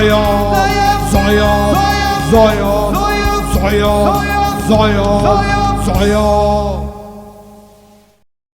Zoio, Zoio, Zoio, Zoio, Zoio, Zoio.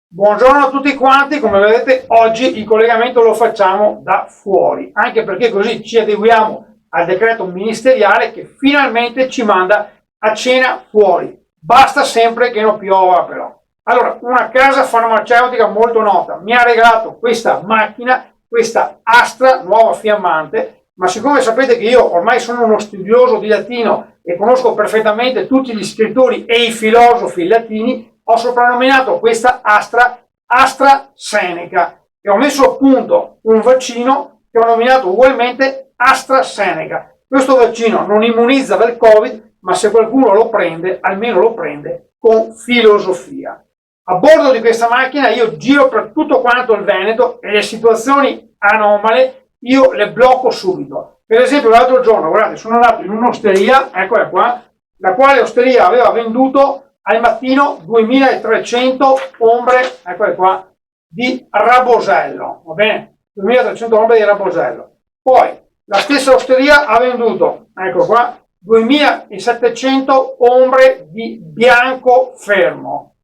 Buongiorno a tutti quanti, come vedete oggi il collegamento lo facciamo da fuori, anche perché così ci adeguiamo al decreto ministeriale che finalmente ci manda a cena fuori. Basta sempre che non piova però. Allora, una casa farmaceutica molto nota mi ha regalato questa macchina, questa Astra nuova fiammante, ma siccome sapete che io ormai sono uno studioso di latino e conosco perfettamente tutti gli scrittori e i filosofi latini, ho soprannominato questa Astra AstraZeneca e ho messo a punto un vaccino che ho nominato ugualmente AstraZeneca. Questo vaccino non immunizza dal Covid, ma se qualcuno lo prende, almeno lo prende con filosofia. A bordo di questa macchina io giro per tutto quanto il Veneto e le situazioni anomale io le blocco subito. Per esempio l'altro giorno, guardate, sono andato in un'osteria, eccola qua, la quale osteria aveva venduto al mattino 2300 ombre, eccole qua, di rabosello, va bene? 2300 ombre di rabosello. Poi la stessa osteria ha venduto, ecco qua, 2700 ombre di bianco fermo.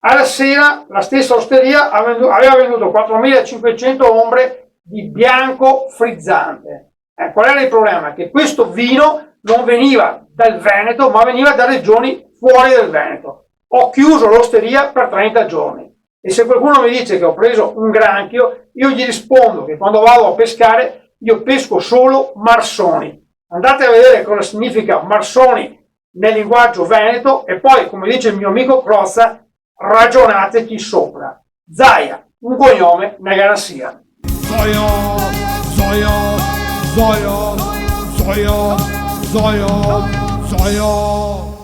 Alla sera la stessa osteria aveva venduto 4500 ombre di bianco frizzante. Qual era il problema? Che questo vino non veniva dal Veneto, ma veniva da regioni fuori del Veneto. Ho chiuso l'osteria per 30 giorni. E se qualcuno mi dice che ho preso un granchio, io gli rispondo che quando vado a pescare, io pesco solo marsoni. Andate a vedere cosa significa marsoni nel linguaggio veneto e poi, come dice il mio amico Crozza, ragionateci sopra. Zaia, un cognome, una garanzia. Zoio, Zoio, Zoio, Zoio, Zoio, Zoio.